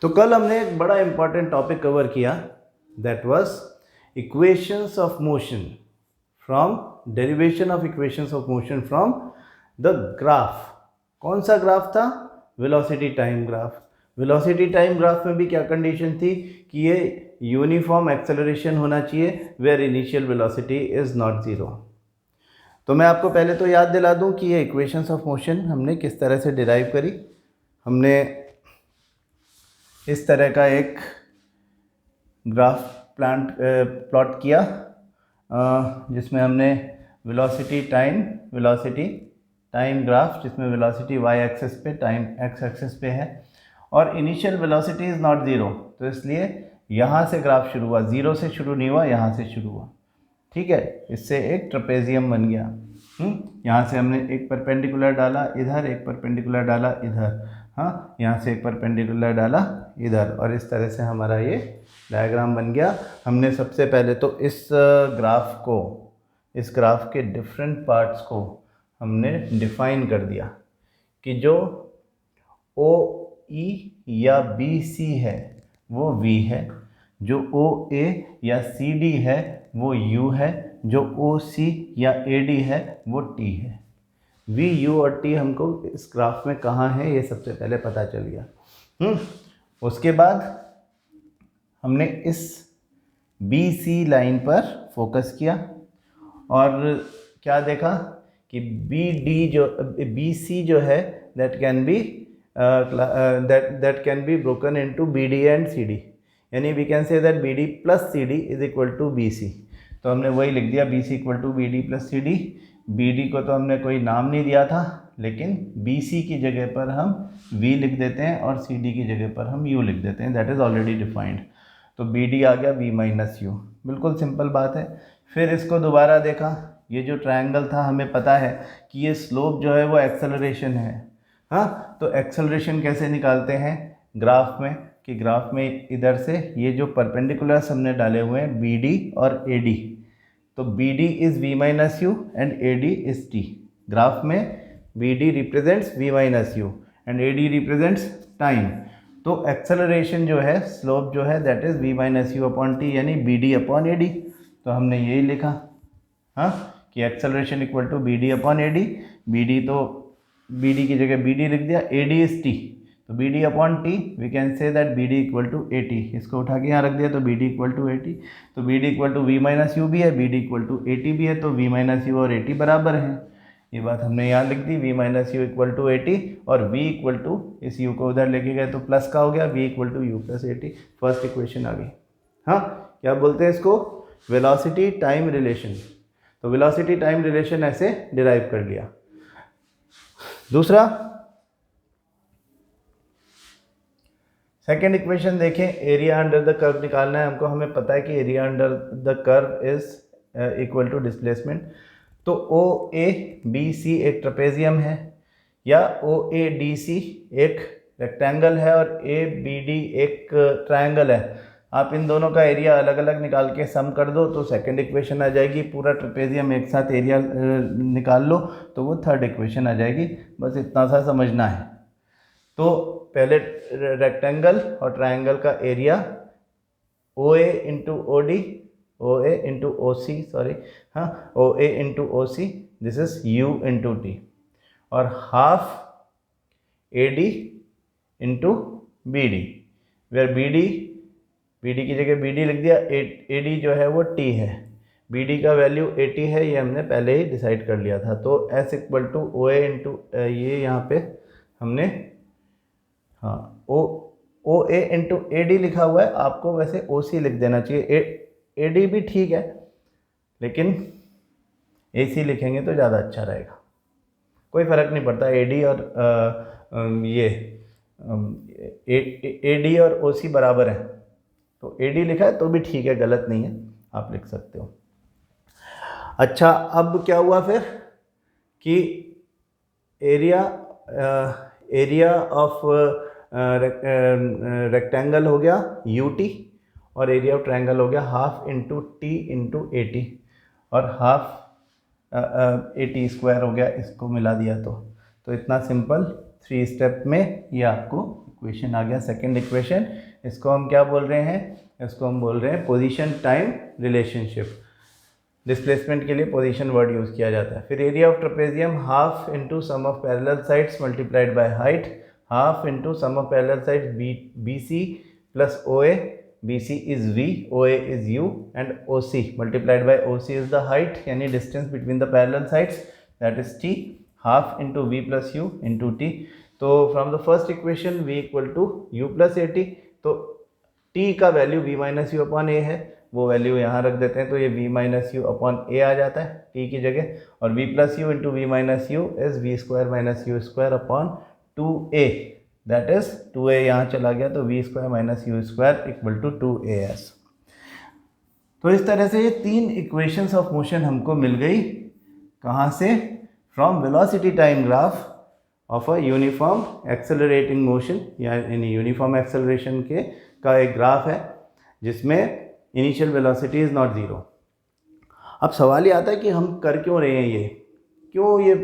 तो कल हमने एक बड़ा इंपॉर्टेंट टॉपिक कवर किया, that was equations of motion from derivation of equations of motion from the graph. कौन सा ग्राफ था? Velocity time graph. Velocity time graph में भी क्या कंडीशन थी कि ये यूनिफॉर्म एक्सेलरेशन होना चाहिए where initial velocity is not zero. तो मैं आपको पहले तो याद दिला दूं कि ये इक्वेशंस ऑफ मोशन हमने किस तरह से डिराइव करी। हमने इस तरह का एक ग्राफ प्लॉट किया जिसमें हमने वेलोसिटी टाइम ग्राफ, जिसमें वेलोसिटी y एक्सिस पे, टाइम x एक्सिस पे है और initial velocity is not zero, तो इसलिए यहाँ से ग्राफ शुरू हुआ, ज़ीरो से शुरू नहीं हुआ, यहाँ से शुरू हुआ। ठीक है, इससे एक ट्रेपेजियम बन गया। यहाँ से हमने एक परपेंडिकुलर डाला इधर, एक परपेंडिकुलर डाला इधर, हाँ, यहाँ से एक परपेंडिकुलर डाला इधर, और इस तरह से हमारा ये डायग्राम बन गया। हमने सबसे पहले तो इस ग्राफ के डिफरेंट पार्ट्स को हमने डिफाइन कर दिया कि जो ओ ई या बी सी है वो v है, जो ओ ए या सी डी है वो u है, जो ओ सी या ए डी है वो t है। v, u और t हमको इस ग्राफ में कहाँ है ये सबसे पहले पता चल गया। उसके बाद हमने इस बी सी लाइन पर फोकस किया और क्या देखा कि बी सी जो है that can be broken into B D and C D, यानी we can say that B D plus C D is equal to B C. तो हमने वही लिख दिया, B C equal to B D plus C D. B D को तो हमने कोई नाम नहीं दिया था, लेकिन बी सी की जगह पर हम v लिख देते हैं और सी डी की जगह पर हम u लिख देते हैं, दैट इज़ ऑलरेडी डिफाइंड। तो बी डी आ गया v माइनस यू, बिल्कुल सिंपल बात है। फिर इसको दोबारा देखा, ये जो ट्रायंगल था हमें पता है कि ये स्लोप जो है वो एक्सेलरेशन है, हाँ। तो एक्सेलरेशन कैसे निकालते हैं ग्राफ में, कि ग्राफ में इधर से ये जो परपेंडिकुलर्स हमने डाले हुए हैं बी डी और ए डी, तो B D is V minus U and A D is T. Graph में B D represents V minus U and A D represents time. तो एक्सेलरेशन जो है, स्लोप जो है, that is V minus you upon T, यानी B D upon A D. तो हमने यही लिखा, हाँ, कि acceleration equal to B D upon A D. B D तो बी डी की जगह बी डी लिख दिया, ए डी इज़ टी, तो B D upon T we can say that B D equal to A T. इसको उठा के यहाँ रख दिया तो B D equal to A T. तो B D equal to we minus U भी है, B D equal to A T भी है, तो वी माइनस यू और ए टी बराबर हैं। ये बात हमने यहाँ लिख दी, V minus you equal to A T, और वी इक्वल टू, इस यू को उधर लेके गए तो प्लस का हो गया, V equal to you plus A T. First equation आ गई। हाँ, क्या बोलते हैं इसको? Velocity time relation. तो वेलोसिटी टाइम रिलेशन ऐसे डिराइव कर लिया। दूसरा, सेकेंड इक्वेशन देखें, एरिया अंडर द कर्व निकालना है हमको। हमें पता है कि area under the curve is equal to displacement. तो ओ ए बी सी एक ट्रेपेजियम है, या ओ ए डी सी एक रेक्टेंगल है, और ए बी डी एक ट्रायंगल है। आप इन दोनों का एरिया अलग अलग निकाल के सम कर दो तो सेकंड इक्वेशन आ जाएगी। पूरा ट्रेपेजियम एक साथ एरिया निकाल लो तो वो थर्ड इक्वेशन आ जाएगी। बस इतना सा समझना है। तो पहले रेक्टेंगल और ट्रायंगल का area O A into O D, O A into O C, sorry, हाँ, O A into O C, this is U into T, और half A D into B D, where B D की जगह B D लिख दिया, A D जो है वो T है, बी डी का वैल्यू 80 है, ये हमने पहले ही डिसाइड कर लिया था। तो S equal two O A into, ये यहाँ पे हमने, हाँ, O A into A D लिखा हुआ है, आपको वैसे ओ सी लिख देना चाहिए। ए डी भी ठीक है, लेकिन ए सी लिखेंगे तो ज़्यादा अच्छा रहेगा। कोई फ़र्क नहीं पड़ता, ए डी और ये ए डी और ओ सी बराबर है, तो ए डी लिखा है तो भी ठीक है, गलत नहीं है, आप लिख सकते हो। अच्छा, अब क्या हुआ फिर कि एरिया ऑफ रेक्टेंगल हो गया यू टी, और एरिया ऑफ ट्रायंगल हो गया हाफ इंटू टी इंटू ए टी, और हाफ ए टी स्क्वायर हो गया, इसको मिला दिया तो इतना सिंपल 3 स्टेप में ये आपको इक्वेशन आ गया, सेकंड इक्वेशन। इसको हम क्या बोल रहे हैं, इसको हम बोल रहे हैं पोजीशन टाइम रिलेशनशिप। डिस्प्लेसमेंट के लिए पोजीशन वर्ड यूज़ किया जाता है। फिर area of trapezium half into sum of parallel sides multiplied by height, half into sum of parallel sides B C plus O A, BC is V, OA is U and OC multiplied by OC is the height, यानी distance between the parallel sides, that is T, half into V plus U into T. तो from the first equation V equal to U plus AT, तो T का value V minus U upon A है, वो value यहाँ रख देते हैं, तो ये V minus U upon A आ जाता है T की जगह, और V plus U into V minus U is V square minus U square upon 2A, that is 2a यहाँ चला गया, तो v square minus u square equal to 2as। तो इस तरह से ये तीन इक्वेशंस ऑफ मोशन हमको मिल गई, कहाँ से, from velocity time graph of a uniform accelerating motion, यानी यूनिफॉर्म एक्सेलरेशन के का एक ग्राफ है जिसमें initial velocity is not zero. अब सवाल ये आता है कि हम कर क्यों रहे हैं, ये क्यों ये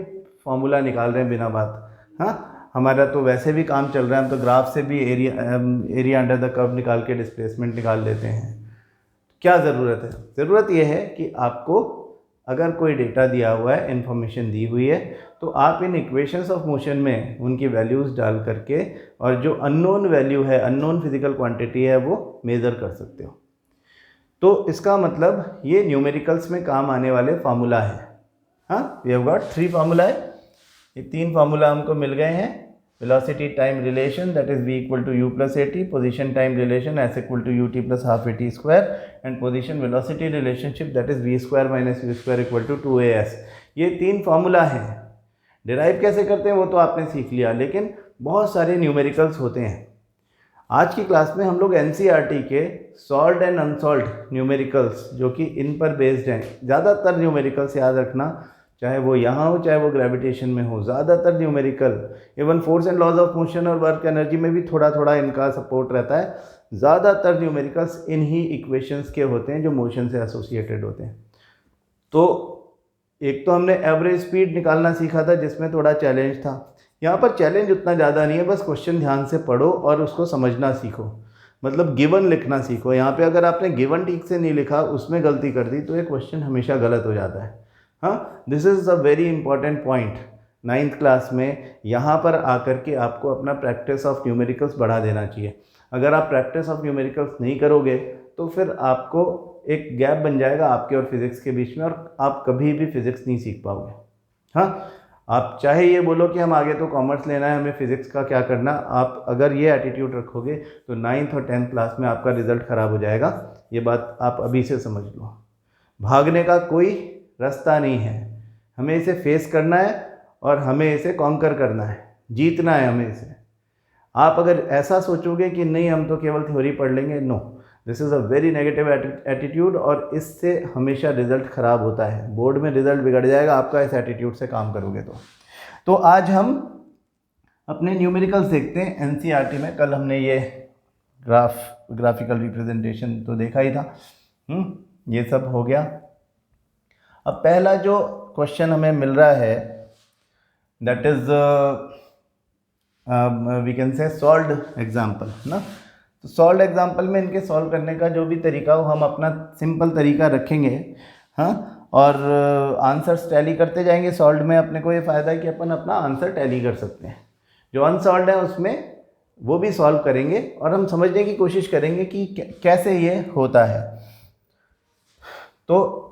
फॉर्मूला निकाल रहे हैं बिना बात। हाँ, हमारा तो वैसे भी काम चल रहा है, हम तो ग्राफ से भी एरिया अंडर द कर्व निकाल के डिस्प्लेसमेंट निकाल लेते हैं। क्या ज़रूरत है, ज़रूरत यह है कि आपको अगर कोई डेटा दिया हुआ है, इन्फॉर्मेशन दी हुई है, तो आप इन इक्वेशंस ऑफ मोशन में उनकी वैल्यूज़ डाल करके और जो अननोन वैल्यू है, अननोन फिजिकल क्वांटिटी है, वो मेज़र कर सकते हो। तो इसका मतलब ये न्यूमेरिकल्स में काम आने वाले फार्मूला है। हाँ, वी हैव गॉट 3 फार्मूला है, ये 3 फार्मूला हमको मिल गए हैं। Velocity time relation, that is v equal to u plus AT, position time relation s equal to ut plus half AT square, and position velocity relationship that is v square minus u square equal to 2as। ये 3 formula हैं। Derive कैसे करते हैं वो तो आपने सीख लिया, लेकिन बहुत सारे न्यूमेरिकल्स होते हैं। आज की क्लास में हम लोग NCERT के सॉल्व्ड एंड अनसॉल्व्ड न्यूमेरिकल्स, जो कि इन पर बेस्ड हैं, ज़्यादातर न्यूमेरिकल्स याद रखना, चाहे वो यहाँ हो चाहे वो ग्रेविटेशन में हो, ज़्यादातर numerical, even force and laws of motion और वर्क एनर्जी में भी थोड़ा थोड़ा इनका सपोर्ट रहता है। ज़्यादातर न्यूमेरिकल्स इन ही इक्वेशंस के होते हैं जो मोशन से एसोसिएटेड होते हैं। तो एक तो हमने एवरेज स्पीड निकालना सीखा था जिसमें थोड़ा चैलेंज था। यहाँ पर चैलेंज उतना ज़्यादा नहीं है, बस क्वेश्चन ध्यान से पढ़ो और उसको समझना सीखो, मतलब गिवन लिखना सीखो। यहाँ पे अगर आपने गिवन ठीक से नहीं लिखा, उसमें गलती कर दी, तो ये क्वेश्चन हमेशा गलत हो जाता है। हाँ, this is a very important point 9th class में। यहाँ पर आकर के आपको अपना प्रैक्टिस ऑफ न्यूमेरिकल्स बढ़ा देना चाहिए। अगर आप प्रैक्टिस ऑफ न्यूमेरिकल्स नहीं करोगे तो फिर आपको एक गैप बन जाएगा आपके और फिज़िक्स के बीच में, और आप कभी भी फिज़िक्स नहीं सीख पाओगे। हाँ, आप चाहे ये बोलो कि हम आगे तो कॉमर्स लेना है, हमें फिज़िक्स का क्या करना, आप अगर ये एटीट्यूड रखोगे तो 9th और 10th क्लास में आपका रिज़ल्ट ख़राब हो जाएगा। ये बात आप अभी से समझ लो। भागने का कोई रास्ता नहीं है, हमें इसे फेस करना है और हमें इसे कॉन्कर करना है, जीतना है हमें इसे। आप अगर ऐसा सोचोगे कि नहीं हम तो केवल थ्योरी पढ़ लेंगे, no, this is a very negative attitude, और इससे हमेशा रिज़ल्ट ख़राब होता है, बोर्ड में रिज़ल्ट बिगड़ जाएगा आपका इस एटीट्यूड से काम करोगे तो आज हम अपने न्यूमेरिकल्स देखते हैं NCERT में। कल हमने ये ग्राफिकल रिप्रेजेंटेशन तो देखा ही था, ये सब हो गया। अब पहला जो क्वेश्चन हमें मिल रहा है that is we can say solved example ना। तो सॉल्व्ड एग्जाम्पल में इनके सॉल्व करने का जो भी तरीका हो, हम अपना सिंपल तरीका रखेंगे। हाँ, और आंसर्स टैली करते जाएंगे। सॉल्व्ड में अपने को ये फ़ायदा है कि अपन अपना आंसर टैली कर सकते हैं। जो अनसॉल्व्ड है उसमें वो भी सॉल्व करेंगे और हम समझने की कोशिश करेंगे कि कैसे ये होता है। तो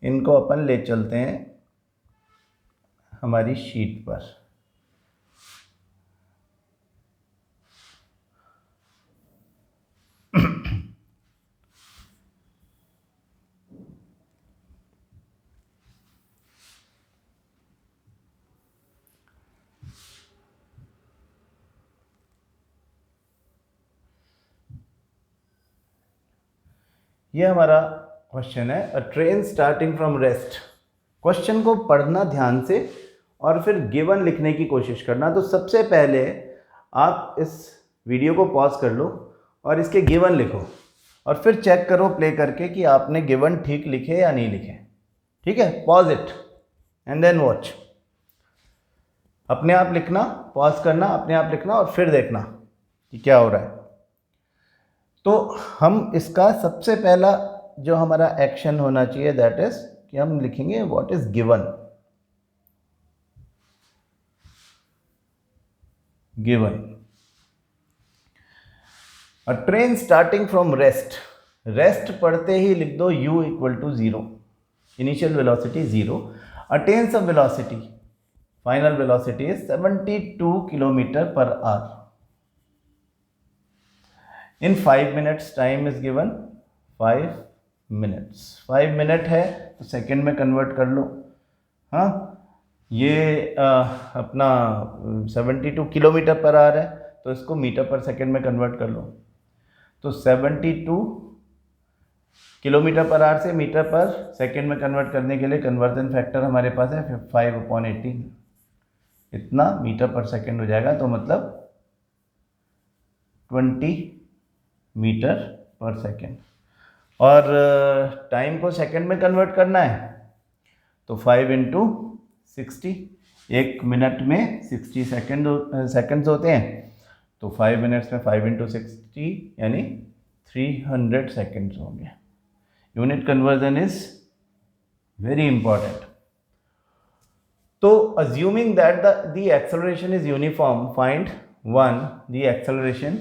इनको अपन ले चलते हैं हमारी शीट पर। ये हमारा क्वेश्चन है, अ train starting from rest. Question को पढ़ना ध्यान से और फिर गिवन लिखने की कोशिश करना। तो सबसे पहले आप इस वीडियो को पॉज कर लो और इसके गिवन लिखो और फिर चेक करो प्ले करके कि आपने गिवन ठीक लिखे या नहीं लिखे। ठीक है, pause it and then watch. अपने आप लिखना, पॉज करना, अपने आप लिखना और फिर देखना कि क्या हो रहा है। तो हम इसका सबसे पहला जो हमारा एक्शन होना चाहिए दैट इज कि हम लिखेंगे what is given. Given a train starting from rest, rest पढ़ते ही लिख दो u equal to 0, initial velocity 0, attains a velocity, final velocity is 72 kilometre per hour in 5 minutes, time is given 5 minutes. 5 minute है तो second में convert कर लो। हाँ, ये अपना 72 किलोमीटर पर आवर है तो इसको मीटर पर सेकेंड में कन्वर्ट कर लो। तो 72 किलोमीटर पर आवर से मीटर पर सेकेंड में कन्वर्ट करने के लिए कन्वर्जन फैक्टर हमारे पास है 5/18, इतना मीटर पर सेकेंड हो जाएगा। तो मतलब 20 मीटर पर सेकेंड। और टाइम को सेकेंड में कन्वर्ट करना है तो 5 × 60, एक मिनट में 60 सेकेंड्स होते हैं, तो 5 मिनट्स में 5 × 60 यानी 300 सेकेंड्स होंगे। Unit conversion is very important. तो assuming that the acceleration is uniform, find 1 the acceleration.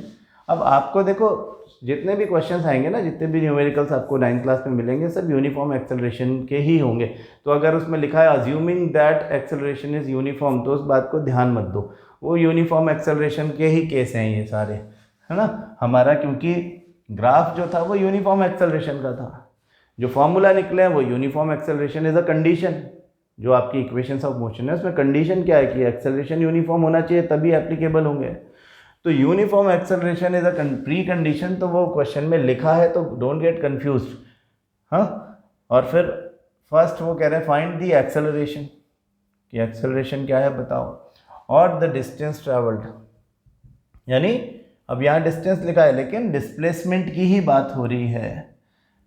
अब आपको देखो जितने भी क्वेश्चंस आएंगे ना, जितने भी न्यूमेरिकल्स आपको 9th क्लास में मिलेंगे, सब यूनिफॉर्म एक्सेलरेशन के ही होंगे। तो अगर उसमें लिखा है assuming that acceleration is uniform, तो उस बात को ध्यान मत दो, वो यूनिफॉर्म एक्सेलरेशन के ही केस हैं ये सारे, है ना। हमारा क्योंकि ग्राफ जो था वो यूनिफॉर्म एक्सेलरेशन का था, जो फॉर्मूला निकले हैं वो uniform acceleration is a condition. जो आपकी इक्वेशंस ऑफ मोशन है उसमें कंडीशन क्या है कि एक्सेलरेशन यूनिफॉर्म होना चाहिए तभी एप्लीकेबल होंगे। तो uniform acceleration is a pre condition, तो वो क्वेश्चन में लिखा है तो डोंट गेट कंफ्यूज। हाँ, और फिर फर्स्ट वो कह रहे हैं फाइंड द एक्सेलरेशन, कि एक्सेलरेशन क्या है बताओ, और द डिस्टेंस ट्रेवल्ड, यानी अब यहाँ डिस्टेंस लिखा है लेकिन डिस्प्लेसमेंट की ही बात हो रही है।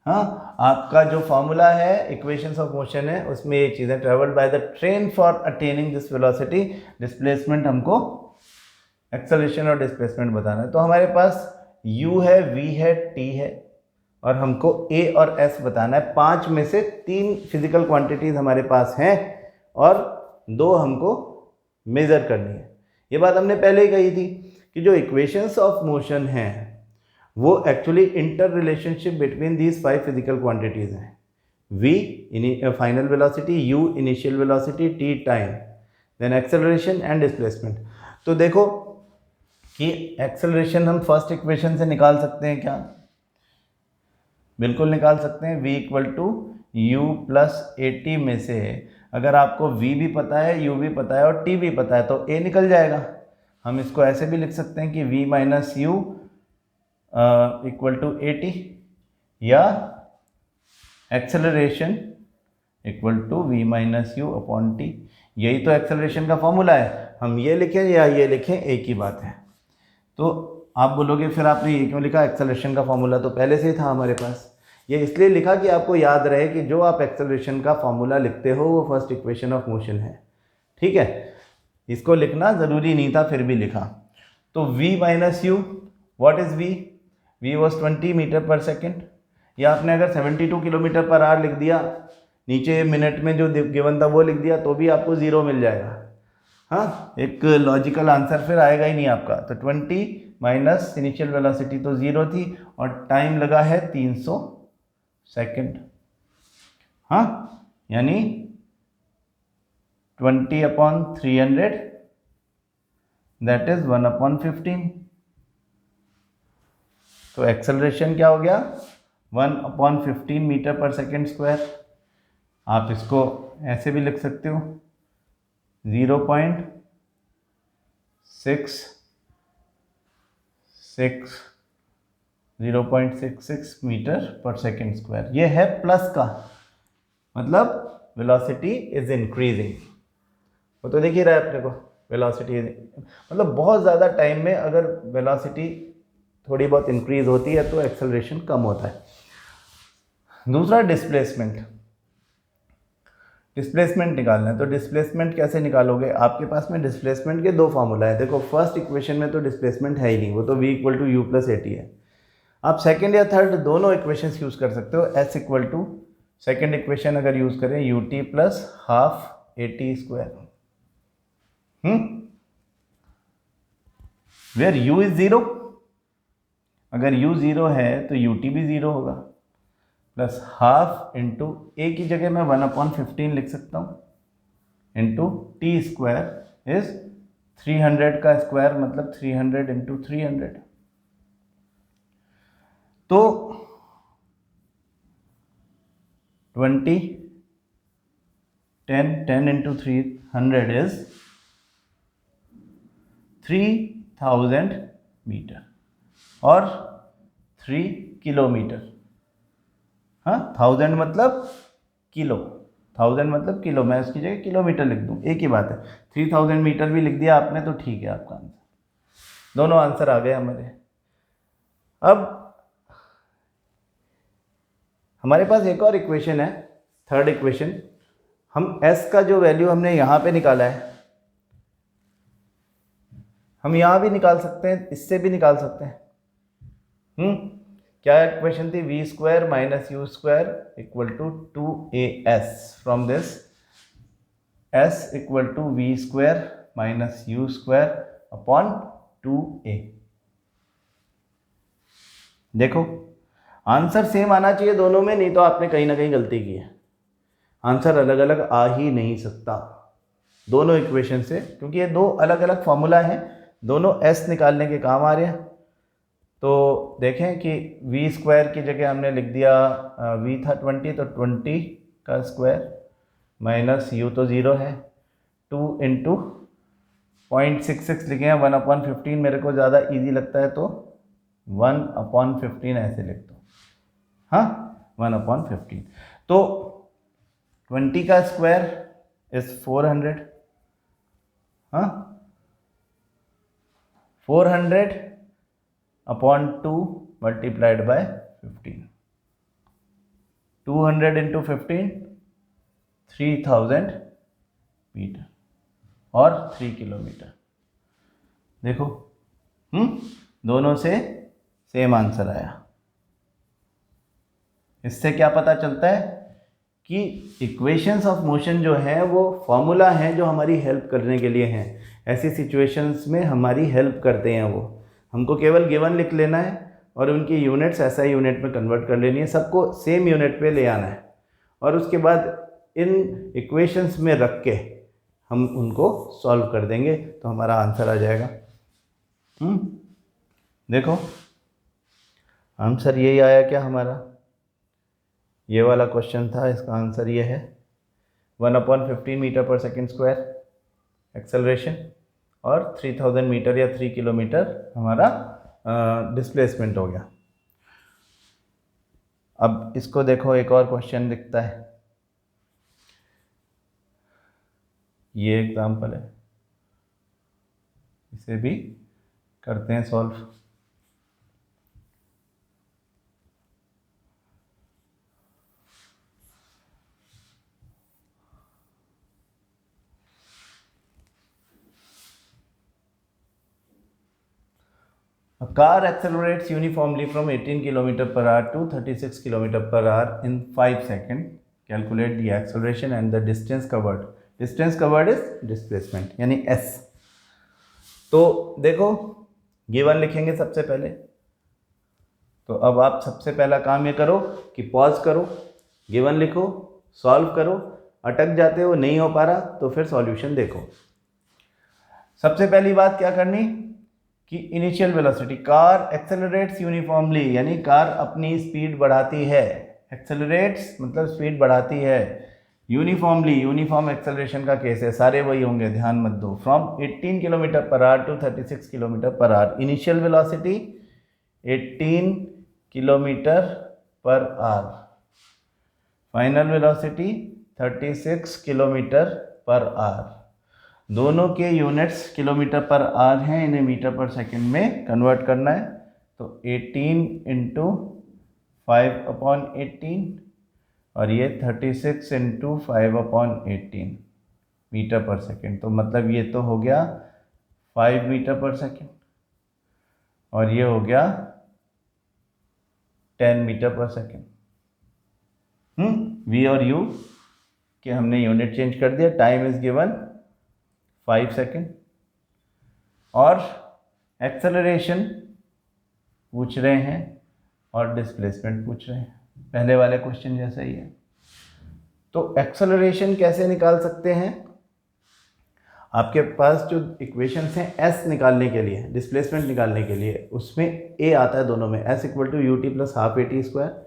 हाँ, आपका जो फॉर्मूला है इक्वेशंस ऑफ मोशन है उसमें ये चीज़ें, travelled by the train for attaining this velocity, displacement हमको एक्सेलरेशन और डिस्प्लेसमेंट बताना है। तो हमारे पास u है, v है, t है और हमको a और s बताना है। 5 में से 3 फिजिकल क्वांटिटीज हमारे पास हैं और 2 हमको मेज़र करनी है। ये बात हमने पहले ही कही थी कि जो इक्वेशंस ऑफ मोशन हैं वो actually inter relationship between these 5 physical quantities हैं। v final velocity, u initial velocity, t time, then acceleration and displacement. तो देखो कि एक्सेलरेशन हम फर्स्ट इक्वेशन से निकाल सकते हैं क्या? बिल्कुल निकाल सकते हैं। v equal to you plus AT में से अगर आपको v भी पता है, u भी पता है और t भी पता है तो a निकल जाएगा। हम इसको ऐसे भी लिख सकते हैं कि v minus you equal to AT, या acceleration equal to v minus you upon t। यही तो एक्सेलरेशन का फॉर्मूला है, हम ये लिखें या ये लिखें एक ही बात है। तो आप बोलोगे फिर आपने ये क्यों लिखा, एक्सेलरेशन का फॉर्मूला तो पहले से ही था हमारे पास। ये इसलिए लिखा कि आपको याद रहे कि जो आप एक्सेलरेशन का फॉर्मूला लिखते हो वो फर्स्ट इक्वेशन ऑफ मोशन है, ठीक है। इसको लिखना ज़रूरी नहीं था फिर भी लिखा। तो v minus u, what is v? v was 20 metre per second, या आपने अगर 72 किलोमीटर पर आवर लिख दिया, नीचे मिनट में जो गिवन था वो लिख दिया तो भी आपको 0 मिल जाएगा। हाँ, एक लॉजिकल आंसर फिर आएगा ही नहीं आपका। तो 20 माइनस इनिशियल वेलोसिटी तो 0 थी और टाइम लगा है 300 सेकेंड। हाँ, यानी 20/300 दैट इज 1/15। तो एक्सेलरेशन क्या हो गया, 1/15 मीटर पर सेकेंड स्क्वायर। आप इसको ऐसे भी लिख सकते हो 0.66 मीटर पर सेकेंड स्क्वायर। ये है प्लस का मतलब वेलोसिटी इज इंक्रीजिंग। वो तो दिख ही रहा है अपने को, वेलोसिटी मतलब बहुत ज़्यादा टाइम में अगर वेलोसिटी थोड़ी बहुत इंक्रीज होती है तो एक्सेलरेशन कम होता है। दूसरा डिस्प्लेसमेंट। डिस्प्लेसमेंट निकालना है। तो डिस्प्लेसमेंट कैसे निकालोगे, आपके पास में डिस्प्लेसमेंट के दो फार्मूला है। देखो फर्स्ट इक्वेशन में तो डिस्प्लेसमेंट है ही नहीं, वो तो v equal to you plus A t है। आप सेकेंड या थर्ड दोनों इक्वेशंस यूज़ कर सकते हो। s equal to second equation अगर यूज़ करें u T plus half A T square, where u is zero. अगर u ज़ीरो है तो u t भी ज़ीरो होगा, प्लस हाफ इंटू ए की जगह मैं 1/15 लिख सकता हूँ, इंटू टी स्क्वायर इज 300 का स्क्वायर मतलब 300 इंटू 300। तो 20 10 इंटू 300 इज 3000 मीटर और 3 किलोमीटर। हाँ, 1000 मतलब किलो, 1000 मतलब किलो, मैं इसकी जगह किलोमीटर लिख दूँ, एक ही बात है। 3000 मीटर भी लिख दिया आपने तो ठीक है आपका आंसर, दोनों आंसर आ गए हमारे। अब हमारे पास एक और इक्वेशन है, थर्ड इक्वेशन। हम s का जो वैल्यू हमने यहाँ पे निकाला है, हम यहाँ भी निकाल सकते हैं, इससे भी निकाल सकते हैं। क्या इक्वेशन थी, v square minus u square equal to 2as। From this s equal to v square minus u square upon 2a। देखो आंसर सेम आना चाहिए दोनों में, नहीं तो आपने कहीं ना कहीं गलती की है। आंसर अलग अलग आ ही नहीं सकता दोनों इक्वेशन से, क्योंकि ये दो अलग अलग फॉर्मूला हैं, दोनों s निकालने के काम आ रहे हैं। तो देखें कि v स्क्वायर की जगह हमने लिख दिया v था 20, तो 20 का स्क्वायर माइनस u तो ज़ीरो है, 2 इंटू 0.66 लिखे हैं, 1/15 मेरे को ज़्यादा इजी लगता है तो 1/15 ऐसे लिख दो। हाँ, 1/15। तो 20 का स्क्वायर इज 400। हाँ, 400 upon 2 multiplied by 15, 200 into 15 3000 metre और 3 किलोमीटर। देखो दोनों से सेम आंसर आया। इससे क्या पता चलता है कि इक्वेशंस ऑफ मोशन जो है वो फॉर्मूला हैं जो हमारी हेल्प करने के लिए हैं। ऐसी सिचुएशंस में हमारी हेल्प करते हैं वो। हमको केवल गिवन लिख लेना है और उनकी यूनिट्स SI यूनिट में कन्वर्ट कर लेनी है, सबको सेम यूनिट पे ले आना है और उसके बाद इन इक्वेशंस में रख के हम उनको सॉल्व कर देंगे तो हमारा आंसर आ जाएगा। देखो आंसर यही आया क्या हमारा, ये वाला क्वेश्चन था, इसका आंसर ये है 1/15 metre per second square acceleration और 3000 मीटर या 3 किलोमीटर हमारा डिस्प्लेसमेंट हो गया। अब इसको देखो, एक और क्वेश्चन दिखता है, ये एग्जाम्पल है, इसे भी करते हैं solve. A car accelerates uniformly from 18 km per hour to 36 km per hour in 5 seconds. Calculate the acceleration and the distance covered. Distance covered is displacement यानी s। तो देखो गिवन लिखेंगे सबसे पहले। तो अब आप सबसे पहला काम ये करो कि पॉज करो, गिवन लिखो, सॉल्व करो। अटक जाते हो, नहीं हो पा रहा तो फिर सॉल्यूशन देखो। सबसे पहली बात क्या करनी कि initial velocity, car accelerates uniformly यानी कार अपनी स्पीड बढ़ाती है। एक्सेलरेट्स मतलब स्पीड बढ़ाती है, यूनिफॉर्मली यूनिफॉर्म एक्सेलरेशन का केस है, सारे वही होंगे, ध्यान मत दो। From 18 kilometre per hour to 36 kilometre per hour. Initial velocity 18 kilometre per hour, final velocity 36 kilometre per hour. दोनों के यूनिट्स किलोमीटर पर आवर हैं, इन्हें मीटर पर सेकंड में कन्वर्ट करना है। तो 18 इंटू 5/18 और ये 36 इंटू 5/18 मीटर पर सेकेंड। तो मतलब ये तो हो गया 5 मीटर पर सेकेंड और ये हो गया 10 मीटर पर सेकेंड। वी और यू के हमने यूनिट चेंज कर दिया। टाइम इज गिवन 5 सेकेंड और एक्सेलरेशन पूछ रहे हैं और डिस्प्लेसमेंट पूछ रहे हैं, पहले वाले क्वेश्चन जैसा ही है। तो एक्सेलरेशन कैसे निकाल सकते हैं? आपके पास जो इक्वेशंस हैं एस निकालने के लिए, डिस्प्लेसमेंट निकालने के लिए, उसमें ए आता है दोनों में, s equal to u T plus half A T square,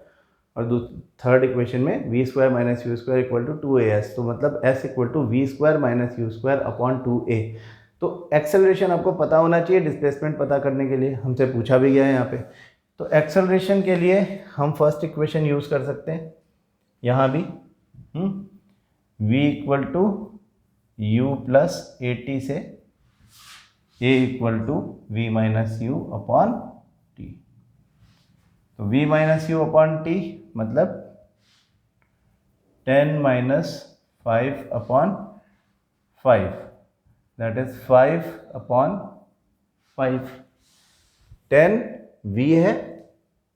और थर्ड इक्वेशन में v square minus u square equal to 2as। तो मतलब s equal to v square minus u square upon 2a। तो एक्सेलरेशन आपको पता होना चाहिए displacement पता करने के लिए, हमसे पूछा भी गया है यहाँ पे। तो एक्सेलरेशन के लिए हम फर्स्ट इक्वेशन यूज़ कर सकते हैं यहाँ भी, v equal to you plus A t से a equal to we minus you upon t. तो v minus you upon t मतलब 10 minus 5 upon 5, that is 5 upon 5। 10 v है,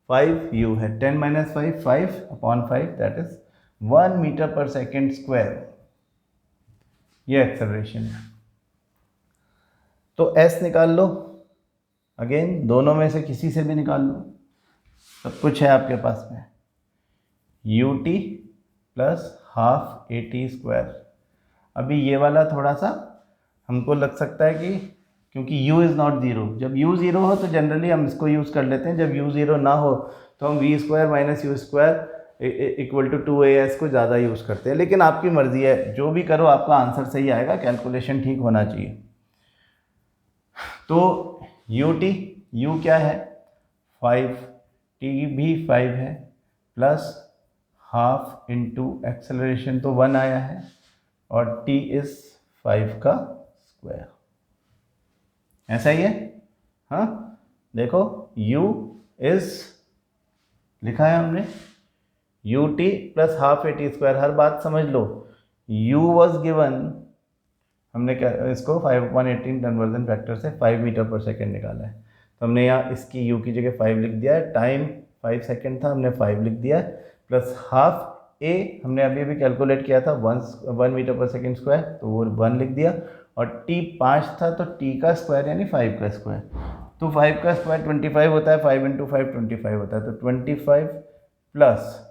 5 u है, 10 minus 5 5 upon 5, that is 1 metre per second square. ये acceleration है। तो s निकाल लो, again दोनों में से किसी से भी निकाल लो, सब कुछ है आपके पास में। U T plus half A T square. अभी ये वाला थोड़ा सा हमको लग सकता है कि क्योंकि u इज़ नॉट ज़ीरो, जब u ज़ीरो हो तो जनरली हम इसको यूज़ कर लेते हैं, जब u ज़ीरो ना हो तो हम v square minus u square equal to 2as को ज़्यादा यूज़ करते हैं। लेकिन आपकी मर्ज़ी है, जो भी करो आपका आंसर सही आएगा, कैलकुलेशन ठीक होना चाहिए। तो u क्या है 5, t भी 5 है, प्लस हाफ इंटू एक्सेलरेशन तो 1 आया है और t इज़ 5 का स्क्वायर। ऐसा ही है, हाँ देखो u इज़ लिखा है हमने U T plus half A T square. हर बात समझ लो, u वॉज गिवन, हमने क्या इसको 5/18 कन्वर्जन फैक्टर से 5 मीटर पर सेकेंड निकाला है। तो हमने यहाँ इसकी u की जगह 5 लिख दिया है, टाइम 5 सेकेंड था, हमने 5 लिख दिया है, प्लस हाफ a हमने अभी अभी कैलकुलेट किया था 1 मीटर पर सेकेंड स्क्वायर, तो वो 1 लिख दिया, और t 5 था तो t का स्क्वायर यानी 5 का स्क्वायर। तो 5 का स्क्वायर 25 होता है, 5 इंटू 5 25 होता है, तो 25 plus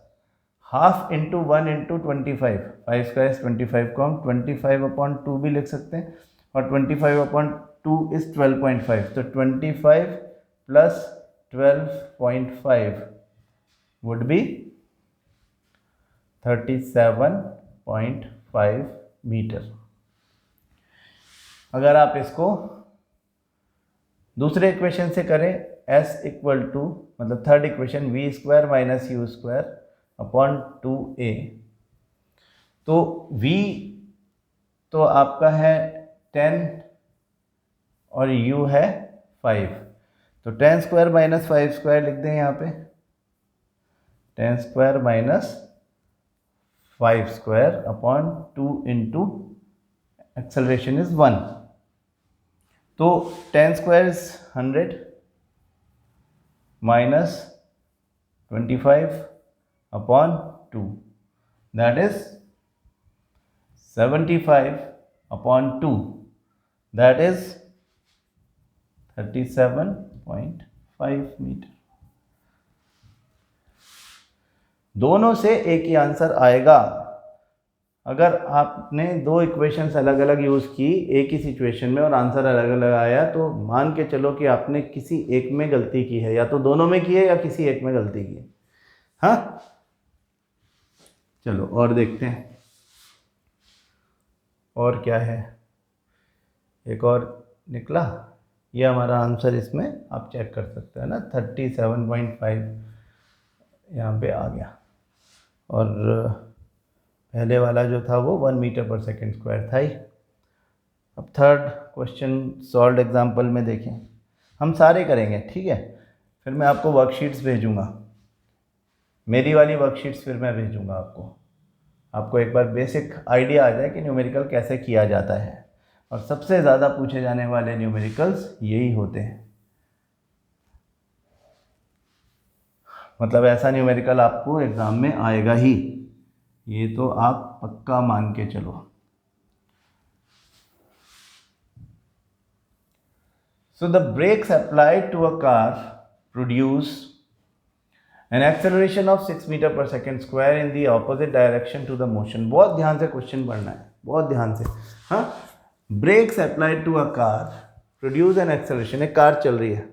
half into 1 into 25, 5 square 25 को हम 25/2 भी लिख सकते हैं, और 25/2 इज़ 12.5, तो 25 प्लस 12.5 वुड बी 37.5 मीटर। अगर आप इसको दूसरे इक्वेशन से करें, s इक्वल टू मतलब third equation v square minus u square upon 2a, तो v तो आपका है 10 और u है 5, तो 10 स्क्वायर माइनस 5 स्क्वायर लिख दें यहाँ पे, 10 square minus 5 square upon 2 into acceleration is 1, तो 10 square is 100 minus 25 upon 2, that is 75 upon 2, that is 37.5 metre. दोनों से एक ही आंसर आएगा। अगर आपने दो इक्वेशंस अलग अलग यूज़ की एक ही सिचुएशन में और आंसर अलग अलग आया, तो मान के चलो कि आपने किसी एक में गलती की है, या तो दोनों में की है या किसी एक में गलती की है। हाँ चलो और देखते हैं और क्या है। एक और निकला, ये हमारा आंसर, इसमें आप चेक कर सकते हैं ना, 37.5 यहाँ पे आ गया, और पहले वाला जो था वो 1 मीटर पर सेकेंड स्क्वायर था ही। अब थर्ड क्वेश्चन सॉल्व एग्जाम्पल में देखें, हम सारे करेंगे ठीक है, फिर मैं आपको वर्कशीट्स भेजूँगा। मेरी वाली वर्कशीट्स फिर मैं भेजूँगा आपको एक बार बेसिक आइडिया आ जाए कि न्यूमेरिकल कैसे किया जाता है। और सबसे ज़्यादा पूछे जाने वाले न्यूमेरिकल्स यही होते हैं। मतलब ऐसा न्यूमेरिकल आपको एग्ज़ाम में आएगा ही, ये तो आप पक्का मान के चलो। So the brakes applied to a car produce an acceleration of 6 meter per second square in the opposite direction to the motion। बहुत ध्यान से क्वेश्चन पढ़ना है, बहुत ध्यान से। हाँ, brakes applied to a car produce an acceleration. एक कार चल रही है,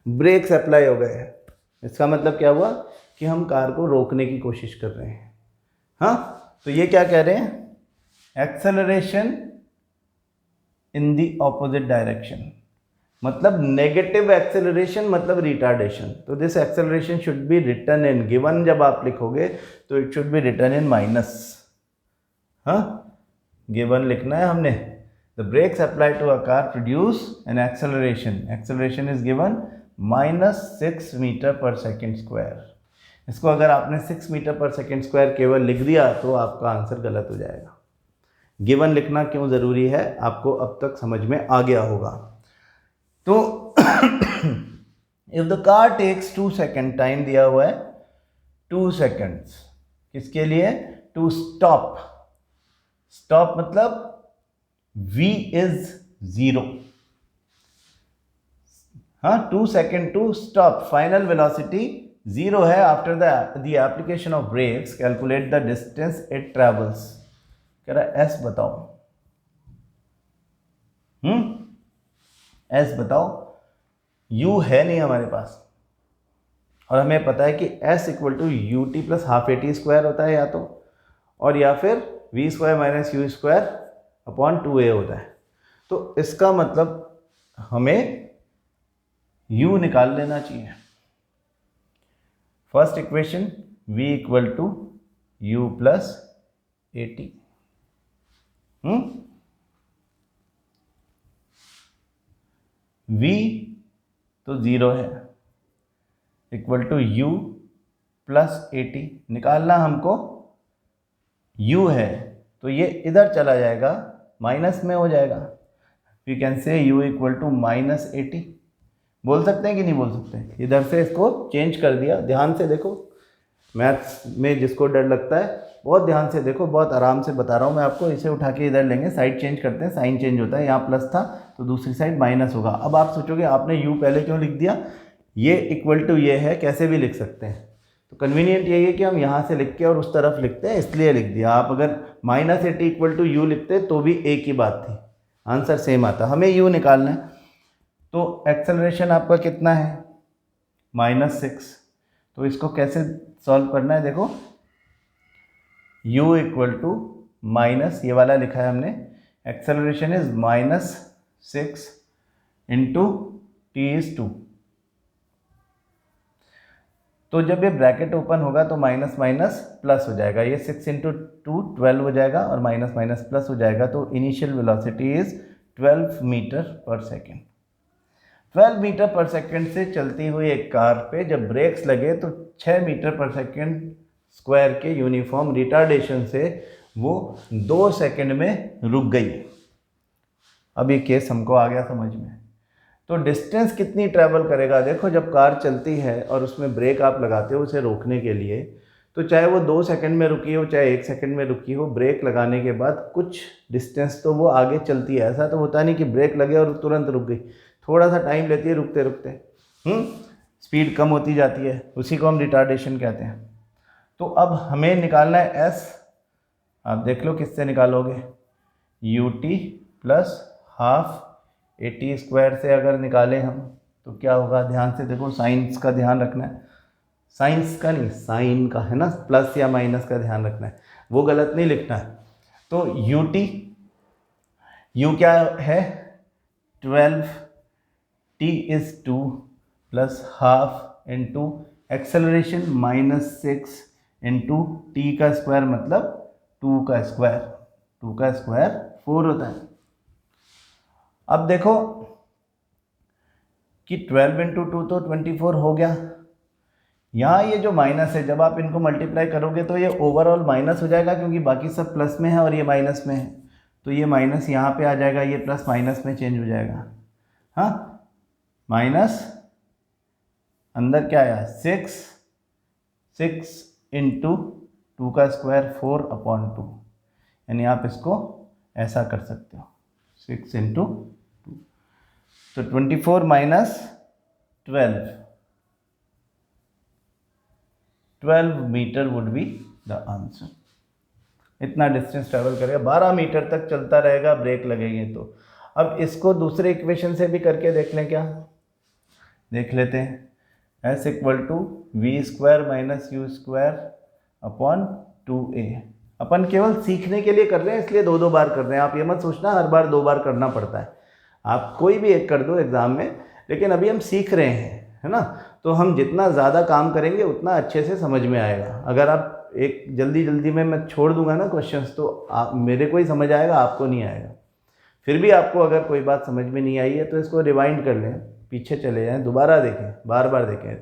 ब्रेक्स अप्लाई हो गए हैं, इसका मतलब क्या हुआ कि हम कार को रोकने की कोशिश कर रहे हैं। हाँ, तो ये क्या कह रहे हैं, acceleration in the opposite direction, मतलब नेगेटिव एक्सेलरेशन मतलब रिटार्डेशन। तो this acceleration should be written in given, जब आप लिखोगे तो it should be written in minus. हाँ, गिवन लिखना है हमने। The brakes apply to a car produce an acceleration is given -6 metre per second square. इसको अगर आपने 6 मीटर पर सेकेंड स्क्वायर केवल लिख दिया तो आपका आंसर गलत हो जाएगा। गिवन लिखना क्यों ज़रूरी है आपको अब तक समझ में आ गया होगा। तो if the car takes 2 second, time दिया हुआ है 2 सेकेंड्स, किसके लिए, टू स्टॉप। स्टॉप मतलब v इज 0। हाँ, 2 second to stop, final velocity 0 है। After the application of brakes calculate the distance it travels. कह रहा है एस बताओ। एस बताओ। u है नहीं हमारे पास, और हमें पता है कि s equal to u T plus half A T square होता है या तो, और या फिर v square minus u square upon 2a होता है। तो इसका मतलब हमें u निकाल लेना चाहिए। First equation v equal to you plus A t. v तो 0 है, equal to u plus A t. निकालना हमको u है तो ये इधर चला जाएगा, माइनस में हो जाएगा। We can say u equal to -80। बोल सकते हैं कि नहीं बोल सकते? इधर से इसको चेंज कर दिया। ध्यान से देखो, मैथ्स में जिसको डर लगता है बहुत ध्यान से देखो, बहुत आराम से बता रहा हूँ मैं आपको। इसे उठा के इधर लेंगे, साइड चेंज करते हैं, साइन चेंज होता है। यहाँ प्लस था तो दूसरी साइड माइनस होगा। अब आप सोचोगे आपने u पहले क्यों लिख दिया, ये इक्वल टू ये है, कैसे भी लिख सकते हैं। तो कन्वीनियंट यही है कि हम यहाँ से लिख के और उस तरफ लिखते हैं, इसलिए लिख दिया। आप अगर -80 इक्वल टू यू लिखते तो भी एक ही बात थी, आंसर सेम आता। हमें u निकालना है, तो एक्सेलरेशन आपका कितना है, -6। तो इसको कैसे सॉल्व करना है, देखो u इक्वल टू माइनस, ये वाला लिखा है हमने, acceleration is -6 into T is 2। तो जब ये ब्रैकेट ओपन होगा तो माइनस माइनस प्लस हो जाएगा, ये 6 इंटू 2 12 हो जाएगा, और माइनस माइनस प्लस हो जाएगा। तो initial velocity is 12 metre per second. 12 metre per second से चलती हुई एक कार पे जब ब्रेक्स लगे तो 6 मीटर पर सेकेंड स्क्वायर के यूनिफॉर्म रिटार्डेशन से वो 2 सेकेंड में रुक गई। अब ये केस हमको आ गया समझ में। तो डिस्टेंस कितनी ट्रैवल करेगा, देखो जब कार चलती है और उसमें ब्रेक आप लगाते हो उसे रोकने के लिए, तो चाहे वो 2 सेकंड में रुकी हो चाहे 1 सेकंड में रुकी हो, ब्रेक लगाने के बाद कुछ डिस्टेंस तो वो आगे चलती है। ऐसा तो होता नहीं कि ब्रेक लगे और तुरंत रुक गई, थोड़ा सा टाइम लेती है रुकते रुकते, स्पीड कम होती जाती है, उसी को हम रिटार्डेशन कहते हैं। तो अब हमें निकालना है एस। आप देख लो किससे निकालोगे, U T plus half A T square से अगर निकालें हम तो क्या होगा, ध्यान से देखो, साइंस का ध्यान रखना है, साइंस का नहीं साइन का है ना, प्लस या माइनस का ध्यान रखना है, वो गलत नहीं लिखना है। तो यू टी, यू क्या है 12, T is 2 plus half into acceleration -6 into T का स्क्वायर मतलब 2 का स्क्वायर, 2 का स्क्वायर 4 होता है। अब देखो कि 12 इंटू 2 तो 24 हो गया, यहाँ ये जो माइनस है, जब आप इनको मल्टीप्लाई करोगे तो ये ओवरऑल माइनस हो जाएगा, क्योंकि बाकी सब प्लस में है और ये माइनस में है, तो ये माइनस यहाँ पे आ जाएगा, ये प्लस माइनस में चेंज हो जाएगा। हाँ, माइनस अंदर क्या आया 6 इंटू 2 का स्क्वायर 4/2, यानी आप इसको ऐसा कर सकते हो 6 इंटू 2, तो 24 minus 12 metre would be the answer. इतना डिस्टेंस ट्रेवल करेगा, 12 मीटर तक चलता रहेगा, ब्रेक लगेगी तो। अब इसको दूसरे इक्वेशन से भी करके देख लें, क्या देख लेते हैं। S = v² minus u²/2a। अपन केवल सीखने के लिए कर रहे हैं, इसलिए 2 बार कर रहे हैं। आप ये मत सोचना हर बार 2 बार करना पड़ता है, आप कोई भी एक कर दो एग्ज़ाम में, लेकिन अभी हम सीख रहे हैं, है ना। तो हम जितना ज़्यादा काम करेंगे उतना अच्छे से समझ में आएगा। अगर आप एक जल्दी में मैं छोड़ दूंगा ना क्वेश्चंस, तो आप मेरे को ही समझ आएगा, आपको नहीं आएगा। फिर भी आपको अगर कोई बात समझ में नहीं आई है तो इसको रिवाइंड कर लें, पीछे चले जाएं, दोबारा देखें, बार देखें, है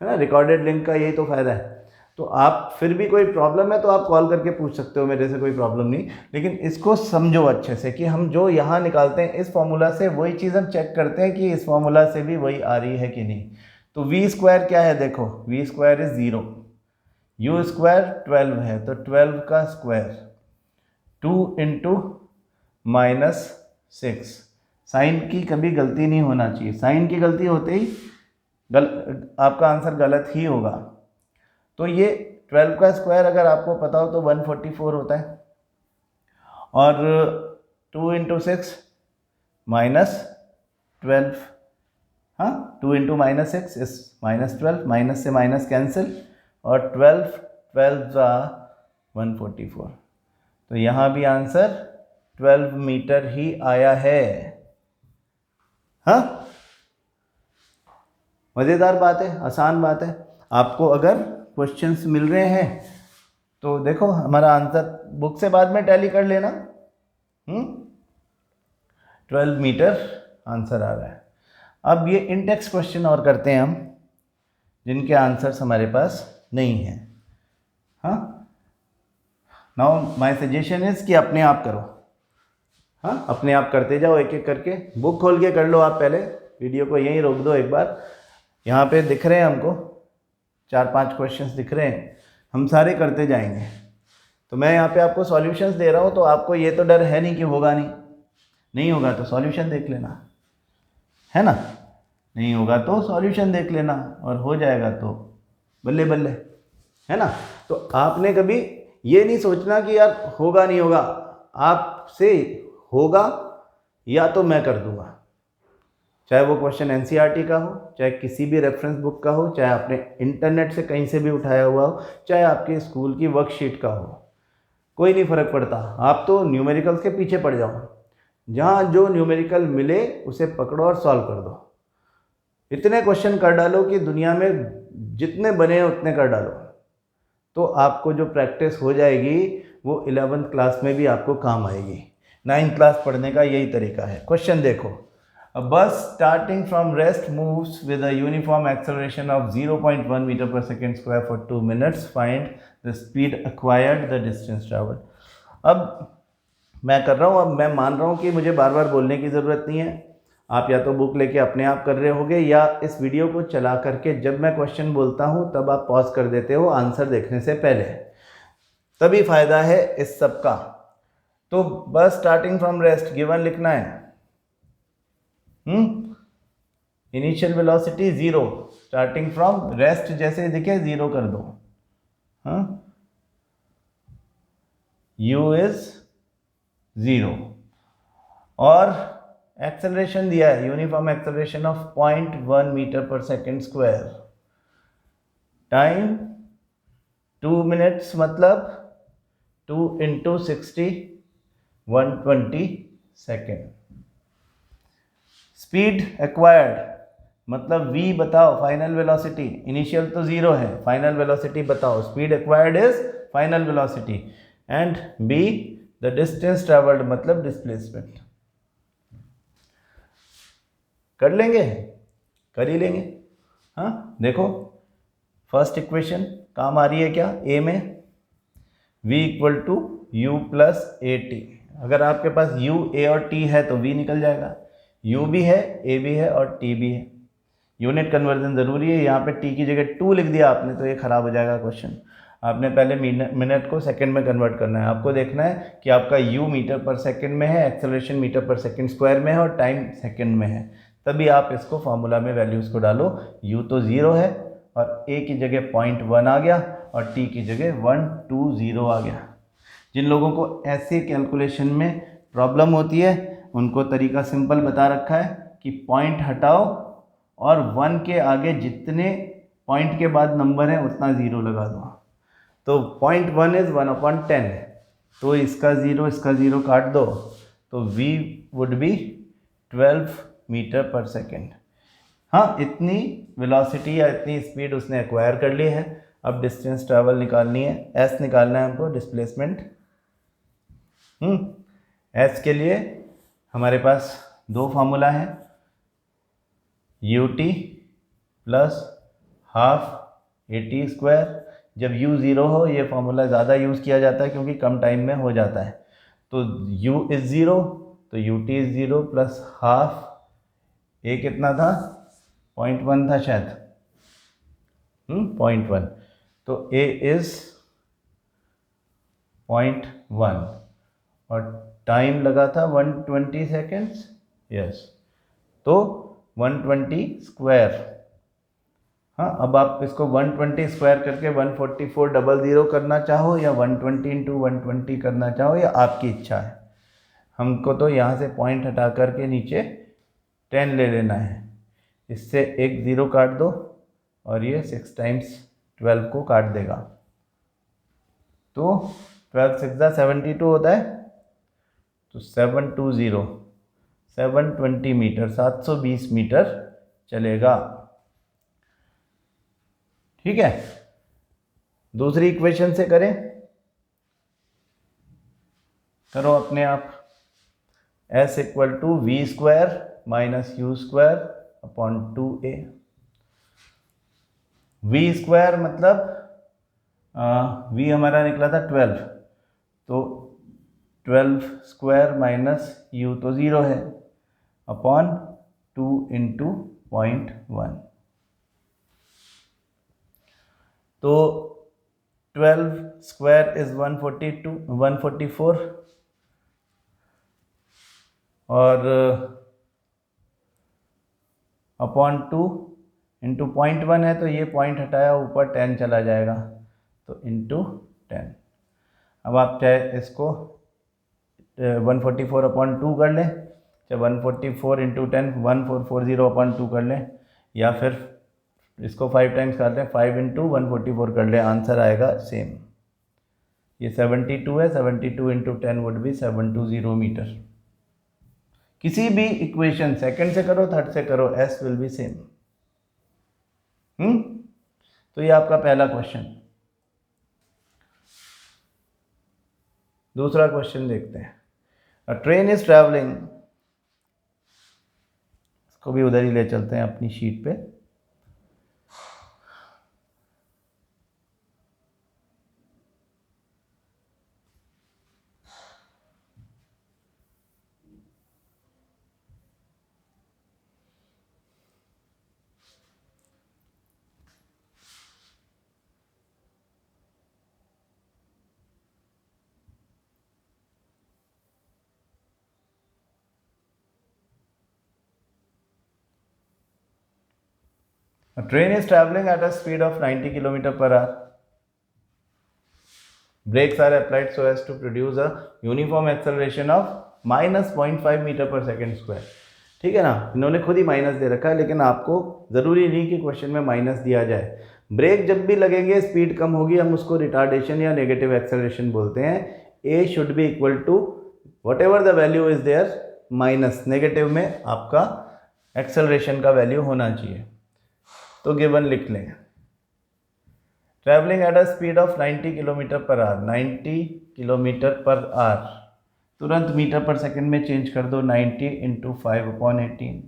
ना। रिकॉर्डेड लिंक का यही तो फ़ायदा है। तो आप फिर भी कोई प्रॉब्लम है तो आप कॉल करके पूछ सकते हो, मेरे से कोई प्रॉब्लम नहीं। लेकिन इसको समझो अच्छे से कि हम जो यहाँ निकालते हैं इस फॉर्मूला से, वही चीज़ हम चेक करते हैं कि इस फॉर्मूला से भी वही आ रही है कि नहीं। तो v² क्या है, देखो v² इज़ 0, u² 12 है, तो 12 का स्क्वायर 2 इंटू -6। साइन की कभी गलती नहीं होना चाहिए, साइन की गलती होते ही आपका आंसर गलत ही होगा। तो ये 12 का स्क्वायर अगर आपको पता हो तो 144 होता है, और 2 इंटू 6 -12, हाँ 2 इंटू -6 इस -12, माइनस से माइनस कैंसिल, और 12 144, तो यहाँ भी आंसर 12 मीटर ही आया है। हाँ, मज़ेदार बात है, आसान बात है। आपको अगर क्वेश्चंस मिल रहे हैं तो देखो हमारा आंसर बुक से बाद में टैली कर लेना। 12 मीटर आंसर आ रहा है। अब ये इंटेक्स क्वेश्चन और करते हैं हम, जिनके आंसर्स हमारे पास नहीं हैं। हाँ, नाउ माय सजेशन इज़ कि अपने आप करो। हाँ, अपने आप करते जाओ, एक एक करके बुक खोल के कर लो। आप पहले वीडियो को यहीं रोक दो एक बार। यहाँ पे दिख रहे हैं हमको 4-5 क्वेश्चंस दिख रहे हैं, हम सारे करते जाएंगे। तो मैं यहाँ पे आपको सॉल्यूशंस दे रहा हूँ, तो आपको ये तो डर है नहीं कि होगा नहीं होगा तो सॉल्यूशन देख लेना, है ना। नहीं होगा तो सॉल्यूशन देख लेना, और हो जाएगा तो बल्ले बल्ले, है ना। तो आपने कभी ये नहीं सोचना कि यार होगा नहीं होगा, आपसे होगा या तो मैं कर दूंगा। चाहे वो क्वेश्चन एनसीईआरटी का हो, चाहे किसी भी रेफरेंस बुक का हो, चाहे आपने इंटरनेट से कहीं से भी उठाया हुआ हो, चाहे आपके स्कूल की वर्कशीट का हो, कोई नहीं फ़र्क पड़ता। आप तो न्यूमेरिकल्स के पीछे पड़ जाओ, जहाँ जो न्यूमेरिकल मिले उसे पकड़ो और सॉल्व कर दो। इतने क्वेश्चन कर डालो कि दुनिया में जितने बने हैं उतने कर डालो, तो आपको जो प्रैक्टिस हो जाएगी वो 11th क्लास में भी आपको काम आएगी। 9th क्लास पढ़ने का यही तरीका है। क्वेश्चन देखो, a bus starting from rest moves with a uniform acceleration of 0.1 meter per second square for 2 minutes. Find the speed acquired, the distance traveled. अब मैं कर रहा हूँ, अब मैं मान रहा हूँ कि मुझे बार बार बोलने की ज़रूरत नहीं है। आप या तो बुक लेके अपने आप कर रहे होगे, या इस वीडियो को चला करके जब मैं क्वेश्चन बोलता हूँ तब आप पॉज कर देते हो आंसर देखने से पहले, तभी फ़ायदा है इस सब का। तो बस स्टार्टिंग फ्रॉम रेस्ट गिवन लिखना है। Initial velocity 0, starting from rest जैसे दिखे 0 कर दो। u इज 0, और एक्सेलरेशन दिया है uniform acceleration of 0.1 metre per second square, time 2 minutes, मतलब 2 इंटू 60 120 सेकेंड। स्पीड एक्वायर्ड मतलब v बताओ, फाइनल वेलोसिटी, इनिशियल तो 0 है, फाइनल वेलोसिटी बताओ। Speed acquired is final velocity, and b the distance travelled मतलब डिस्प्लेसमेंट। कर लेंगे, कर ही लेंगे। हाँ देखो, फर्स्ट इक्वेशन काम आ रही है क्या ए में, v equal to you plus A t. अगर आपके पास u a और t है तो v निकल जाएगा, u भी है a भी है और t भी है। यूनिट कन्वर्जन ज़रूरी है, यहाँ पे t की जगह 2 लिख दिया आपने तो ये ख़राब हो जाएगा क्वेश्चन। आपने पहले मिनट को सेकंड में कन्वर्ट करना है। आपको देखना है कि आपका u मीटर पर सेकंड में है, एक्सेलरेशन मीटर पर सेकंड स्क्वायर में है और टाइम सेकंड में है, तभी आप इसको फॉर्मूला में वैल्यूज़ को डालो। u तो 0 है और a की जगह 0.1 आ गया और t की जगह 120 आ गया। जिन लोगों को ऐसे कैलकुलेशन में प्रॉब्लम होती है उनको तरीका सिंपल बता रखा है कि पॉइंट हटाओ और 1 के आगे जितने पॉइंट के बाद नंबर है उतना 0 लगा दो। तो 0.1 इज़ 1/10, तो इसका 0 काट दो तो v would be 12 metre per second. हाँ, इतनी वेलोसिटी या इतनी स्पीड उसने एक्वायर कर ली है। अब डिस्टेंस ट्रैवल निकालनी है, s निकालना है हमको, डिस्प्लेसमेंट। s के लिए हमारे पास दो फार्मूला है, ut plus half AT square. जब u 0 हो ये फार्मूला ज़्यादा यूज़ किया जाता है क्योंकि कम टाइम में हो जाता है। तो u इज़ 0 तो ut is 0 plus half, a कितना था 0.1 था शायद, 0.1, तो a इज़ 0.1 और टाइम लगा था 120 सेकेंड्स, यस, तो 120 स्क्वायर। हाँ, अब आप इसको 120 स्क्वायर करके 144,000 करना चाहो या 120 इंटू 120 करना चाहो, या आपकी इच्छा है। हमको तो यहाँ से पॉइंट हटा करके नीचे 10 ले लेना है। इससे एक 0 काट दो और ये 6 टाइम्स 12 को काट देगा, तो 12 6 72 होता है, तो 720 मीटर, 720 मीटर चलेगा। ठीक है, दूसरी इक्वेशन से करें, करो अपने आप। s equal to v square minus u square upon 2a। V square मतलब v हमारा निकला था 12, तो 12 स्क्वायर माइनस u तो 0 है अपॉन 2 इंटू 0.1, तो 12 स्क्वायर इज 144 और अपॉन 2 इंटू 0.1 है, तो ये पॉइंट हटाया ऊपर 10 चला जाएगा, तो इंटू 10। अब आप चाहे इसको 144 अपॉन 2 कर लें, चाहे 144 इंटू 10 1440 अपॉन 2 कर लें, या फिर इसको 5 टाइम्स कर लें, 5 इंटू 144 कर लें, आंसर आएगा सेम। ये 72 है, 72 इंटू 10 वुड बी 720 मीटर। किसी भी इक्वेशन सेकंड से करो थर्ड से करो, s विल बी सेम। तो ये आपका पहला क्वेश्चन। दूसरा क्वेश्चन देखते हैं। अ ट्रेन इज ट्रैवलिंग, इसको भी उधर ही ले चलते हैं अपनी शीट पे। A train is traveling at a speed of 90 km per hour. Brakes are applied so as to produce a uniform acceleration of -0.5 metre per second square. ठीक है ना, इन्होंने खुद ही माइनस दे रखा है, लेकिन आपको ज़रूरी नहीं कि क्वेश्चन में माइनस दिया जाए। ब्रेक जब भी लगेंगे स्पीड कम होगी, हम उसको रिटार्डेशन या नेगेटिव एक्सेलरेशन बोलते हैं। A should be equal to whatever the value is there minus, negative में आपका एक्सेलरेशन का वैल्यू होना चाहिए। तो गिवन लिख लें, travelling at a speed of 90 kilometre per our, 90 kilometre per our, तुरंत मीटर पर सेकंड में चेंज कर दो, 90 into 5 upon 18,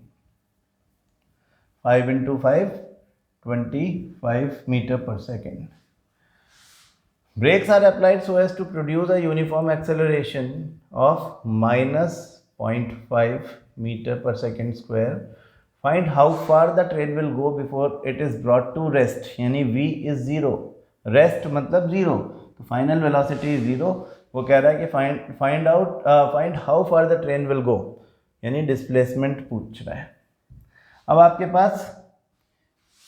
5 into 5 25 meter per second. Brakes are applied so as to produce a uniform acceleration of minus 0.5 meter per second square. Find how far the train will go before it is brought to rest. यानी v is 0, rest मतलब 0, तो final velocity 0. वो कह रहा है कि find how far the train will go, यानी displacement पूछ रहा है. अब आपके पास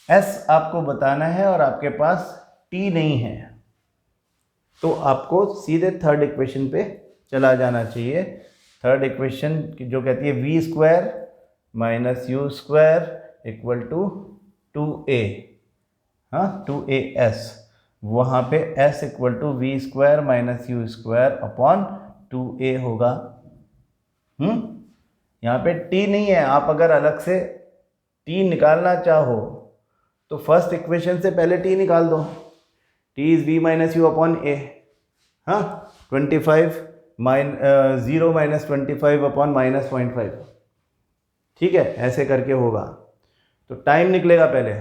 s आपको बताना है और आपके पास t नहीं है, तो आपको सीधे थर्ड इक्वेशन पे चला जाना चाहिए. थर्ड इक्वेशन जो कहती है v square minus u square equal to 2a, हाँ 2as, वहाँ पे s equal to v square minus u square upon 2a होगा. यहाँ पे t नहीं है. आप अगर अलग से t निकालना चाहो तो फर्स्ट इक्वेशन से पहले t निकाल दो. t is v minus you upon a, हाँ 25 0 माइनस 25 अपॉन माइनस 0.5, ठीक है, ऐसे करके होगा. तो टाइम निकलेगा पहले,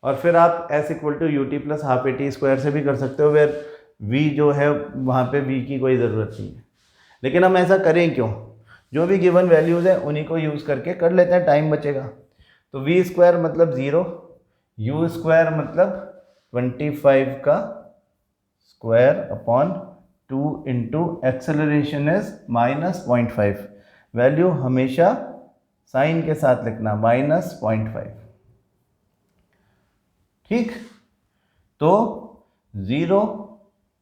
और फिर आप s equal to u T plus half A T square से भी कर सकते हो, वेर v जो है वहाँ पे v की कोई ज़रूरत नहीं है. लेकिन हम ऐसा करें क्यों? जो भी गिवन वैल्यूज़ हैं उन्हीं को यूज़ करके कर लेते हैं, टाइम बचेगा. तो v स्क्वायर मतलब 0, u स्क्वायर मतलब 25 का square upon 2 into acceleration is minus 0.5. Value हमेशा साइन के साथ लिखना, माइनस 0.5, ठीक. तो 0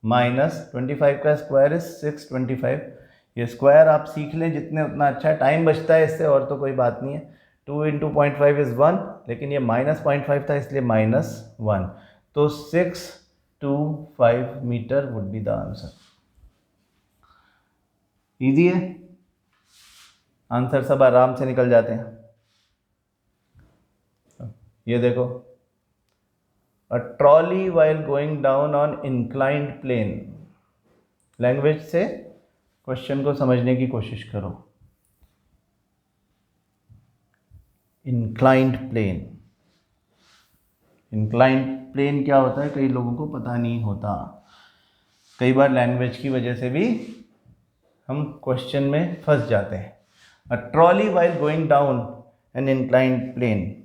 माइनस 25 का स्क्वायर इज 625. ये स्क्वायर आप सीख लें जितने उतना अच्छा है, टाइम बचता है इससे, और तो कोई बात नहीं है. 2 इंटू 0.5 इज 1, लेकिन ये माइनस 0.5 था इसलिए माइनस 1. तो 625 metre would be the answer. Easy है, आंसर सब आराम से निकल जाते हैं. ये देखो, a trolley while going down on inclined plane. Language से क्वेश्चन को समझने की कोशिश करो. इंक्लाइंड प्लेन, इंक्लाइंड प्लेन क्या होता है कई लोगों को पता नहीं होता. कई बार लैंग्वेज की वजह से भी हम क्वेश्चन में फंस जाते हैं. A trolley while going down an inclined plane.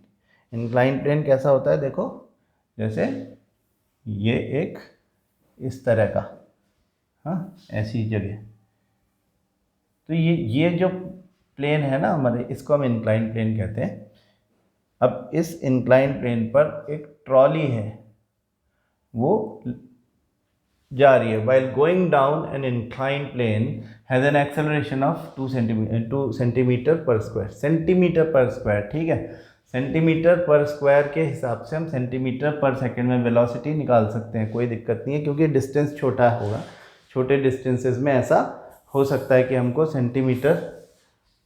Inclined plane कैसा होता है? देखो, जैसे ये एक इस तरह का, हाँ ऐसी जगह. तो ये जो प्लेन है ना हमारे, इसको हम इंक्लाइंड प्लेन कहते हैं. अब इस इंक्लाइंड प्लेन पर एक ट्रॉली है, वो जा रही है. While going down an inclined plane has an acceleration of 2 centimetre per square. Centimetre per square, ठीक है. सेंटीमीटर पर स्क्वायर के हिसाब से हम सेंटीमीटर पर सेकंड में वेलोसिटी निकाल सकते हैं, कोई दिक्कत नहीं है, क्योंकि डिस्टेंस छोटा होगा. छोटे डिस्टेंसेस में ऐसा हो सकता है कि हमको सेंटीमीटर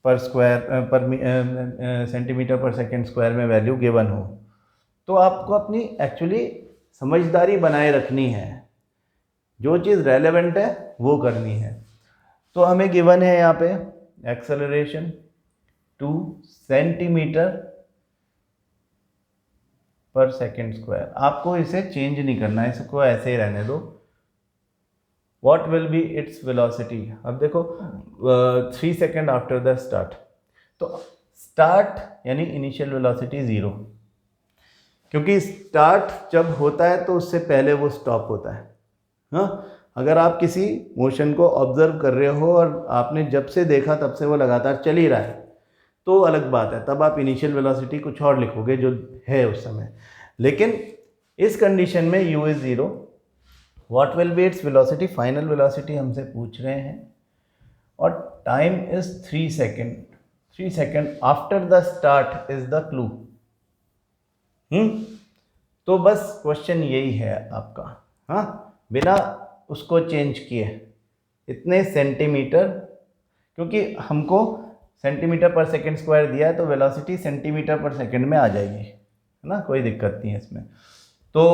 पर सेंटीमीटर पर सेकंड स्क्वायर में वैल्यू गिवन हो. तो आपको अपनी एक्चुअली समझदारी बनाए रखनी है, जो चीज़ रेलेवेंट है वो करनी है. तो हमें गिवन है यहाँ पे एक्सेलरेशन 2 सेंटीमीटर पर सेकंड स्क्वायर. आपको इसे चेंज नहीं करना है, इसको ऐसे ही रहने दो. What will be its velocity? अब देखो 3 सेकेंड आफ्टर द स्टार्ट. तो स्टार्ट यानी इनिशियल वेलोसिटी 0, क्योंकि स्टार्ट जब होता है तो उससे पहले वो स्टॉप होता है. हाँ, अगर आप किसी मोशन को ऑब्जर्व कर रहे हो और आपने जब से देखा तब से वो लगातार चल ही रहा है, तो अलग बात है, तब आप इनिशियल वेलोसिटी कुछ और लिखोगे जो है उस समय. लेकिन इस कंडीशन में u is 0, what will be its velocity? Final velocity हमसे पूछ रहे हैं, और time is 3 second. 3 second after the start is the clue. तो बस क्वेश्चन यही है आपका, हाँ, बिना उसको चेंज किए इतने सेंटीमीटर, क्योंकि हमको सेंटीमीटर पर सेकंड स्क्वायर दिया है तो वेलोसिटी सेंटीमीटर पर सेकंड में आ जाएगी, है ना, कोई दिक्कत नहीं है इसमें. तो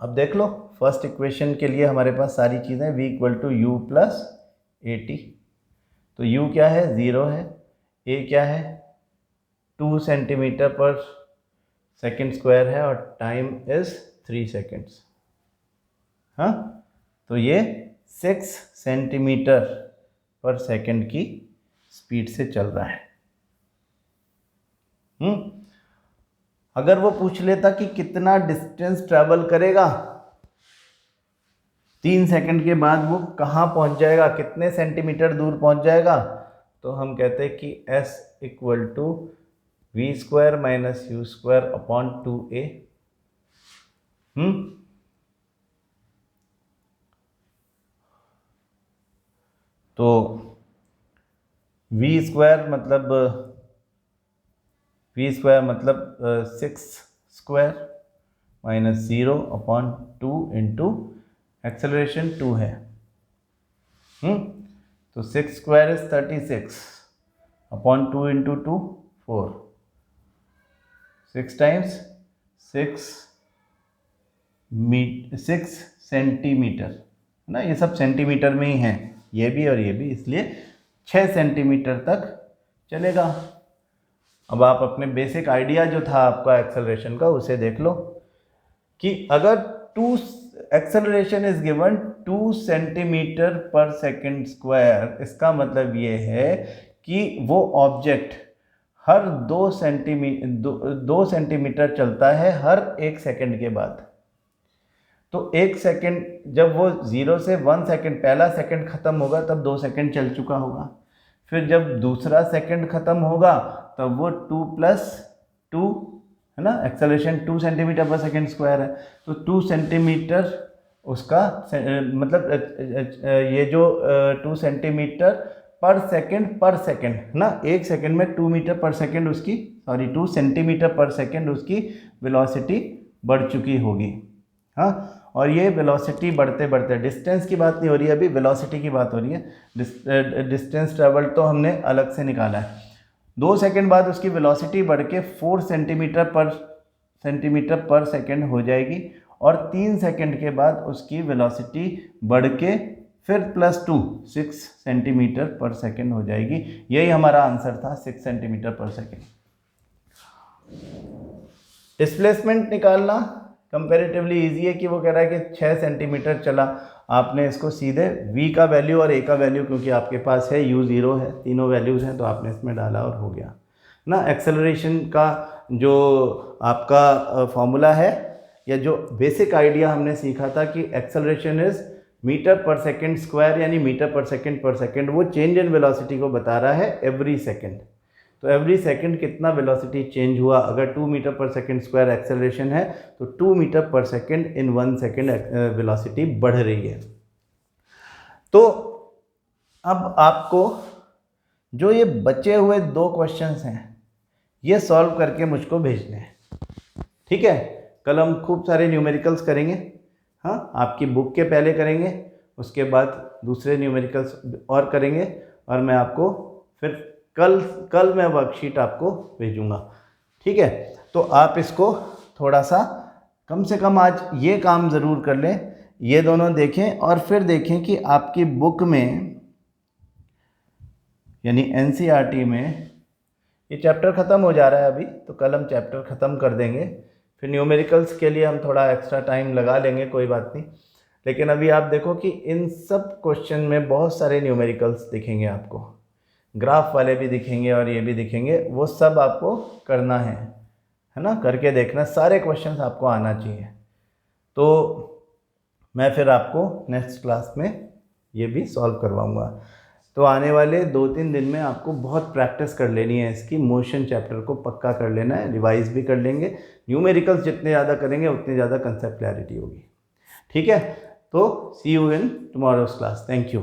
अब देख लो, फर्स्ट इक्वेशन के लिए हमारे पास सारी चीज़ें v equal to you plus A T. तो u क्या है? 0 है. a क्या है? 2 सेंटीमीटर पर सेकेंड स्क्वायर है और टाइम इज 3 सेकेंड्स। हाँ, तो ये 6 सेंटीमीटर पर सेकेंड की स्पीड से चल रहा है। अगर वो पूछ लेता कि कितना डिस्टेंस ट्रैवल करेगा, 3 सेकंड के बाद वो कहाँ पहुँच जाएगा, कितने सेंटीमीटर दूर पहुँच जाएगा, तो हम कहते हैं कि s equal to v square minus u square upon 2a। तो v स्क्वायर मतलब 6 square minus 0 upon 2 into acceleration 2 है। तो 6 square is 36 upon 2 into 2 4, 6 times 6 centimetre है ना, ये सब सेंटीमीटर में ही है, ये भी और ये भी, इसलिए 6 सेंटीमीटर तक चलेगा। अब आप अपने बेसिक आइडिया जो था आपका एक्सेलरेशन का उसे देख लो कि अगर एक्सेलरेशन इज गिवन 2 सेंटीमीटर पर सेकेंड स्क्वायर, इसका मतलब ये है कि वो ऑब्जेक्ट हर 2 सेंटीमीटर चलता है हर 1 सेकेंड के बाद। तो 1 सेकेंड, जब वो 0 से 1 सेकेंड, पहला सेकेंड ख़त्म होगा तब 2 सेकेंड चल चुका होगा। फिर जब दूसरा सेकेंड ख़त्म होगा तब वो 2 + 2 है ना, एक्सेलरेशन 2 सेंटीमीटर पर सेकेंड स्क्वायर है, तो 2 सेंटीमीटर उसका मतलब ये जो 2 सेंटीमीटर पर सेकेंड है ना, 1 सेकेंड में 2 मीटर पर सेकेंड उसकी 2 सेंटीमीटर पर सेकेंड उसकी वेलोसिटी बढ़ चुकी होगी। हाँ, और ये वेलोसिटी बढ़ते बढ़ते, डिस्टेंस की बात नहीं हो रही है अभी, वेलोसिटी की बात हो रही है। डिस्टेंस ट्रेवल तो हमने अलग से निकाला है। 2 सेकेंड बाद उसकी वेलोसिटी बढ़ के 4 सेंटीमीटर पर सेकेंड हो जाएगी, और 3 सेकेंड के बाद उसकी वेलोसिटी बढ़ के फिर +2 6 सेंटीमीटर पर सेकेंड हो जाएगी। यही हमारा आंसर था, 6 सेंटीमीटर पर सेकेंड। डिस्प्लेसमेंट निकालना कंपैरेटिवली इजी है कि वो कह रहा है कि 6 सेंटीमीटर चला, आपने इसको सीधे v का वैल्यू और a का वैल्यू, क्योंकि आपके पास है u 0 है, तीनों वैल्यूज़ हैं, तो आपने इसमें डाला और हो गया ना। एक्सेलरेशन का जो आपका फॉर्मूला है, या जो बेसिक आइडिया हमने सीखा था कि acceleration is metre per second square, यानी मीटर पर सेकेंड, वो चेंज इन वेलोसिटी को बता रहा है एवरी सेकेंड। तो एवरी सेकेंड कितना वेलोसिटी चेंज हुआ, अगर 2 metre per second square acceleration है तो 2 metre per second in 1 second velocity बढ़ रही है। तो अब आपको जो ये बचे हुए 2 क्वेश्चंस हैं ये सॉल्व करके मुझको भेजने हैं, ठीक है। कल हम खूब सारे न्यूमेरिकल्स करेंगे, हाँ, आपकी बुक के पहले करेंगे, उसके बाद दूसरे न्यूमेरिकल्स और करेंगे, और मैं आपको फिर कल मैं वर्कशीट आपको भेजूंगा, ठीक है। तो आप इसको थोड़ा सा कम से कम आज ये काम ज़रूर कर लें, ये दोनों देखें, और फिर देखें कि आपकी बुक में यानी NCERT में ये चैप्टर ख़त्म हो जा रहा है अभी, तो कल हम चैप्टर ख़त्म कर देंगे, फिर न्यूमेरिकल्स के लिए हम थोड़ा एक्स्ट्रा टाइम लगा लेंगे, कोई बात नहीं। लेकिन अभी आप देखो कि इन सब क्वेश्चन में बहुत सारे न्यूमेरिकल्स दिखेंगे आपको, ग्राफ वाले भी दिखेंगे और ये भी दिखेंगे, वो सब आपको करना है ना, करके देखना, सारे क्वेश्चंस आपको आना चाहिए। तो मैं फिर आपको नेक्स्ट क्लास में ये भी सॉल्व करवाऊँगा। तो आने वाले 2-3 दिन में आपको बहुत प्रैक्टिस कर लेनी है इसकी, मोशन चैप्टर को पक्का कर लेना है, रिवाइज भी कर लेंगे। न्यूमेरिकल्स जितने ज़्यादा करेंगे उतनी ज़्यादा कंसेप्ट क्लैरिटी होगी, ठीक है। तो see you in tomorrow's class, thank you.